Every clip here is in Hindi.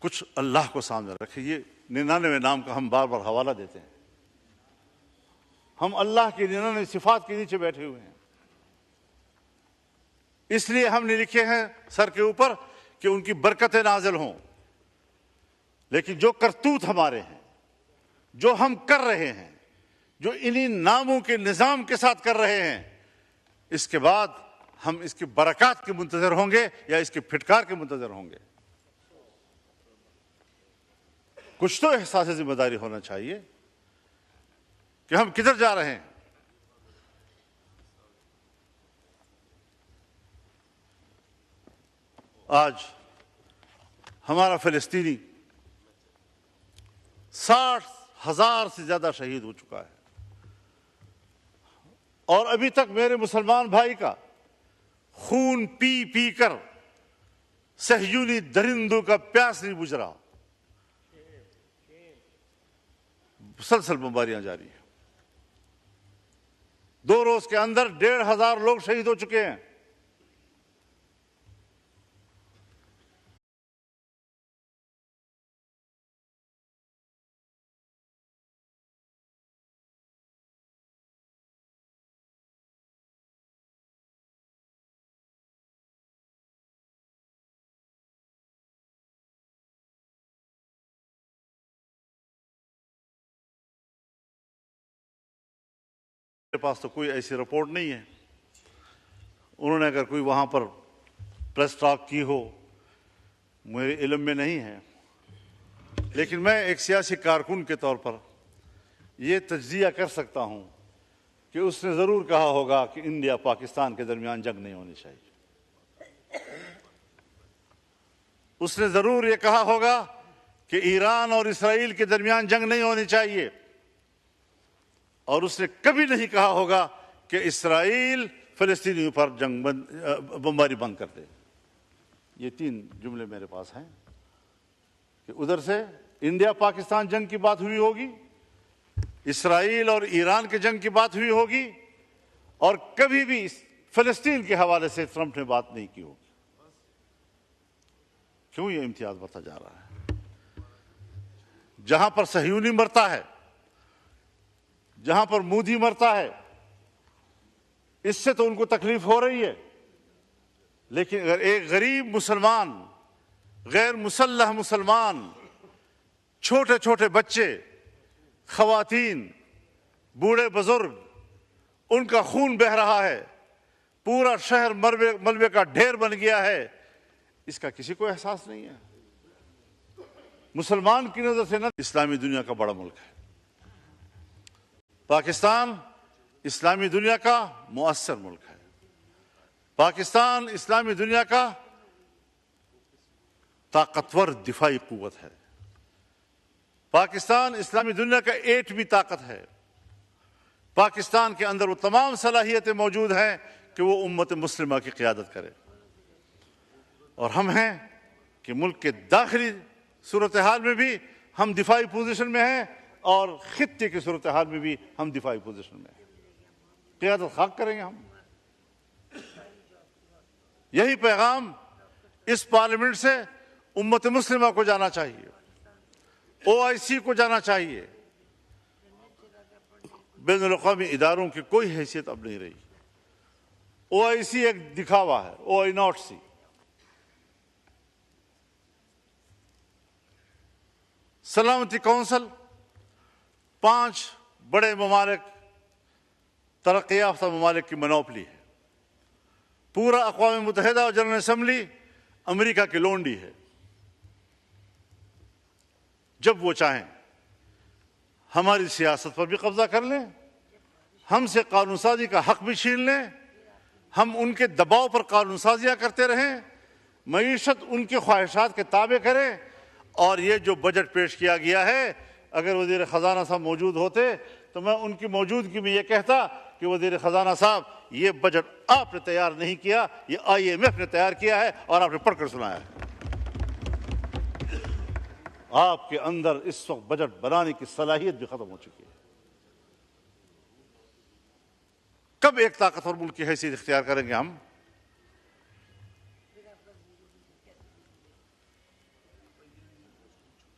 कुछ अल्लाह को सामने रखें। ये 99 नाम का हम बार बार हवाला देते हैं। हम अल्लाह की 99 सिफात के नीचे बैठे हुए हैं, इसलिए हमने लिखे हैं सर के ऊपर कि उनकी बरकतें नाज़िल हों। लेकिन जो करतूत हमारे हैं, जो हम कर रहे हैं, जो इन्हीं नामों के निज़ाम के साथ कर रहे हैं, इसके बाद हम इसकी बरकत के मुंतज़र होंगे या इसके फिटकार के मुंतज़र होंगे। कुछ तो एहसास जिम्मेदारी होना चाहिए कि हम किधर जा रहे हैं। आज हमारा फिलिस्तीनी 60,000 से ज्यादा शहीद हो चुका है और अभी तक मेरे मुसलमान भाई का खून पी पी कर सहयूनी दरिंदों का प्यास नहीं बुझ रहा। मुसलसल बमबारियां जारी हैं। 2 रोज के अंदर 1,500 लोग शहीद हो चुके हैं। मेरे पास तो कोई ऐसी रिपोर्ट नहीं है। उन्होंने अगर कोई वहां पर प्रेस टॉक की हो, मेरे इल्म में नहीं है। लेकिन मैं एक सियासी कारकुन के तौर पर यह तज्जिया कर सकता हूं कि उसने जरूर कहा होगा कि इंडिया पाकिस्तान के दरमियान जंग नहीं होनी चाहिए। उसने जरूर यह कहा होगा कि ईरान और इसराइल के दरमियान जंग नहीं होनी चाहिए। और उसने कभी नहीं कहा होगा कि इसराइल फिलिस्तीनियों पर बमबारी बंद कर दे। ये 3 जुमले मेरे पास हैं कि उधर से इंडिया पाकिस्तान जंग की बात हुई होगी, इसराइल और ईरान के जंग की बात हुई होगी, और कभी भी फिलिस्तीन के हवाले से ट्रंप ने बात नहीं की होगी। क्यों ये इम्तियाज बढ़ता जा रहा है? जहां पर सहयूनी मरता है, जहां पर मोदी मरता है, इससे तो उनको तकलीफ हो रही है। लेकिन अगर एक गरीब मुसलमान, गैर मुसल्लह मुसलमान, छोटे छोटे बच्चे, खवातीन, बूढ़े बुजुर्ग, उनका खून बह रहा है, पूरा शहर मलबे का ढेर बन गया है, इसका किसी को एहसास नहीं है। मुसलमान की नजर से ना इस्लामी दुनिया का बड़ा मुल्क है पाकिस्तान। इस्लामी दुनिया का मुअस्सर मुल्क है पाकिस्तान। इस्लामी दुनिया का ताकतवर दिफाई कुव्वत है पाकिस्तान। इस्लामी दुनिया का एटमी ताकत है। पाकिस्तान के अंदर वो तमाम सलाहियतें मौजूद हैं कि वो उम्मत मुस्लिमा की क़ियादत करे। और हम हैं कि मुल्क के दाखिली सूरत हाल में भी हम दिफाई पोजीशन में हैं और खित्ते की सूरत हाल में भी हम दिफाई पोजीशन में हैं। क़ियादत खाक करेंगे हम। यही पैगाम इस पार्लियामेंट से उम्मत मुस्लिमा को जाना चाहिए, OIC को जाना चाहिए। बैनुल-अक़वामी इदारों की कोई हैसियत अब नहीं रही। OIC एक दिखावा है, OIC। सलामती काउंसिल 5 बड़े ममालिक, तरक्की याफ्ता ममालिक की मोनोपोली है। पूरा अक़वाम मुत्तहिदा और जनरल असम्बली अमेरिका की लोंडी है। जब वो चाहें हमारी सियासत पर भी कब्जा कर लें, हमसे कानून साजी का हक भी छीन लें, हम उनके दबाव पर कानून साजियाँ करते रहें, मईशत उनकी ख्वाहिशात के ताबे करें। और ये जो बजट पेश किया गया है, अगर वज़ीर ख़जाना साहब मौजूद होते तो मैं उनकी मौजूदगी में ये कहता कि वज़ीर ख़जाना साहब, ये बजट आपने तैयार नहीं किया, ये IMF ने तैयार किया है और आपने पढ़कर सुनाया है। आपके अंदर इस वक्त बजट बनाने की सलाहियत भी खत्म हो चुकी है। कब एक ताकतवर मुल्क की हैसियत इख्तियार करेंगे हम?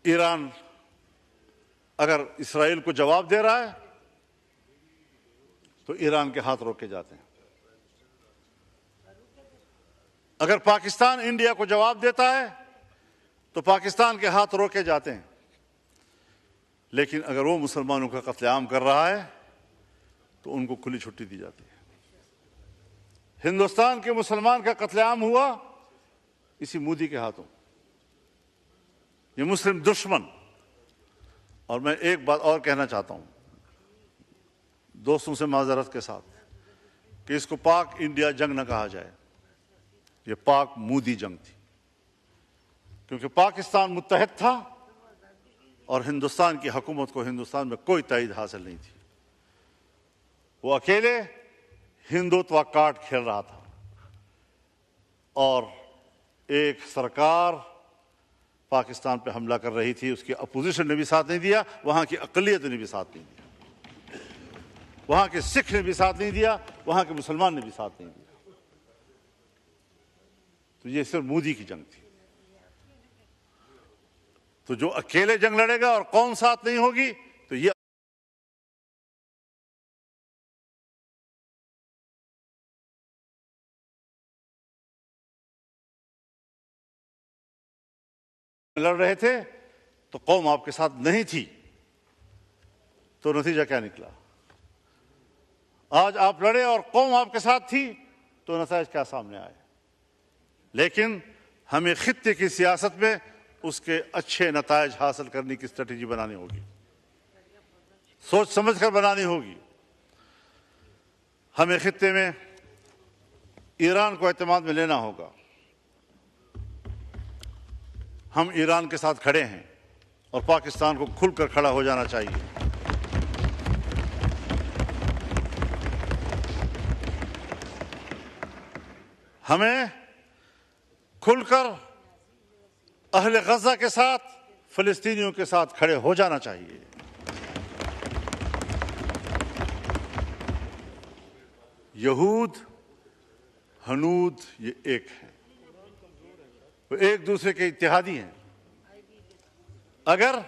ईरान अगर इसराइल को जवाब दे रहा है तो ईरान के हाथ रोके जाते हैं। अगर पाकिस्तान इंडिया को जवाब देता है तो पाकिस्तान के हाथ रोके जाते हैं। लेकिन अगर वो मुसलमानों का कत्लेआम कर रहा है तो उनको खुली छुट्टी दी जाती है। हिंदुस्तान के मुसलमान का कत्लेआम हुआ इसी मोदी के हाथों। ये मुस्लिम दुश्मन। और मैं एक बात और कहना चाहता हूं दोस्तों से माजरत के साथ कि इसको पाक इंडिया जंग न कहा जाए, ये पाक मोदी जंग थी, क्योंकि पाकिस्तान मुत्तहद था और हिंदुस्तान की हुकूमत को हिंदुस्तान में कोई ताईद हासिल नहीं थी। वो अकेले हिंदुत्व कार्ड खेल रहा था और एक सरकार पाकिस्तान पे हमला कर रही थी, उसकी अपोजिशन ने भी साथ नहीं दिया, वहां की अकलियत ने भी साथ नहीं दिया, वहां के सिख ने भी साथ नहीं दिया, वहां के मुसलमान ने भी साथ नहीं दिया। तो ये सिर्फ मोदी की जंग थी। तो जो अकेले जंग लड़ेगा और कौन साथ नहीं होगी तो ये लड़ रहे थे तो कौम आपके साथ नहीं थी, तो नतीजा क्या निकला? आज आप लड़े और कौम आपके साथ थी तो नतीजा क्या सामने आए? लेकिन हमें खित्ते की सियासत में उसके अच्छे नतायज हासिल करने की स्ट्रेटेजी बनानी होगी, सोच समझकर बनानी होगी। हमें खित्ते में ईरान को एतमाद में लेना होगा। हम ईरान के साथ खड़े हैं और पाकिस्तान को खुलकर खड़ा हो जाना चाहिए। हमें खुलकर अहले गजा के साथ, फिलिस्तीनियों के साथ खड़े हो जाना चाहिए। यहूद हनूद ये एक है, वो एक दूसरे के इत्तेहादी हैं। अगर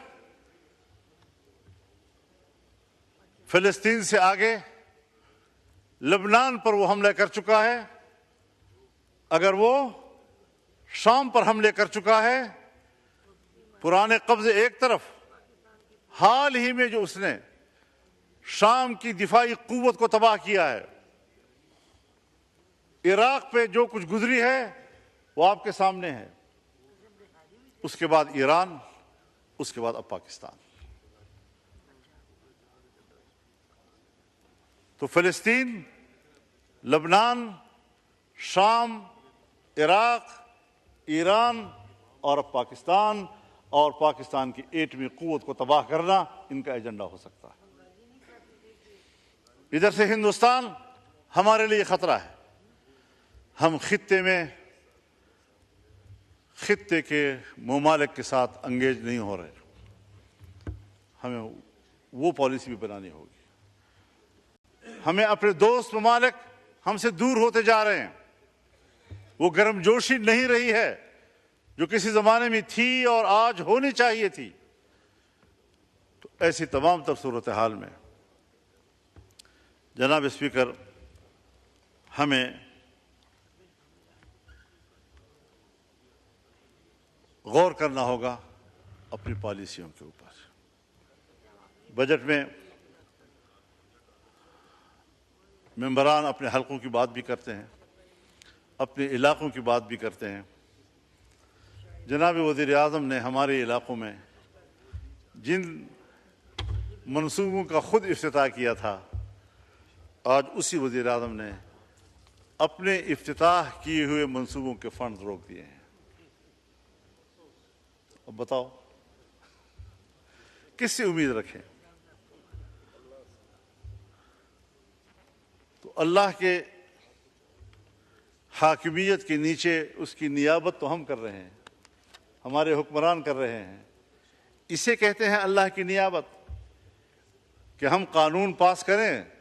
फिलिस्तीन से आगे लबनान पर वो हमला कर चुका है, अगर वो शाम पर हमले कर चुका है, पुराने कब्जे एक तरफ, हाल ही में जो उसने शाम की दिफाई कुव्वत को तबाह किया है, इराक पे जो कुछ गुजरी है वो आपके सामने है। उसके बाद ईरान, उसके बाद अब पाकिस्तान। तो फिलिस्तीन, लबनान, शाम, इराक, ईरान और अब पाकिस्तान, और पाकिस्तान की एटमी कुव्वत को तबाह करना इनका एजेंडा हो सकता है। इधर से हिंदुस्तान हमारे लिए खतरा है। हम खित्ते के ममालिक के साथ अंगेज नहीं हो रहे। हमें वो पॉलिसी भी बनानी होगी। हमें अपने दोस्त ममालिक हमसे दूर होते जा रहे हैं। वो गर्मजोशी नहीं रही है जो किसी जमाने में थी और आज होनी चाहिए थी। तो ऐसी तमाम तर सूरत हाल में जनाब स्पीकर, हमें गौर करना होगा अपनी पॉलिसियों के ऊपर। बजट में मेंबरान अपने हलकों की बात भी करते हैं, अपने इलाकों की बात भी करते हैं। जनाब वज़ीर आज़म ने हमारे इलाकों में जिन मंसूबों का खुद इफ्तिताह किया था, आज उसी वज़ीर आज़म ने अपने इफ्तिताह किए हुए मंसूबों के फंड रोक दिए हैं। अब बताओ किससे उम्मीद रखें? तो अल्लाह के हाकिमियत के नीचे उसकी नियाबत तो हम कर रहे हैं, हमारे हुक्मरान कर रहे हैं। इसे कहते हैं अल्लाह की नियाबत, कि हम कानून पास करें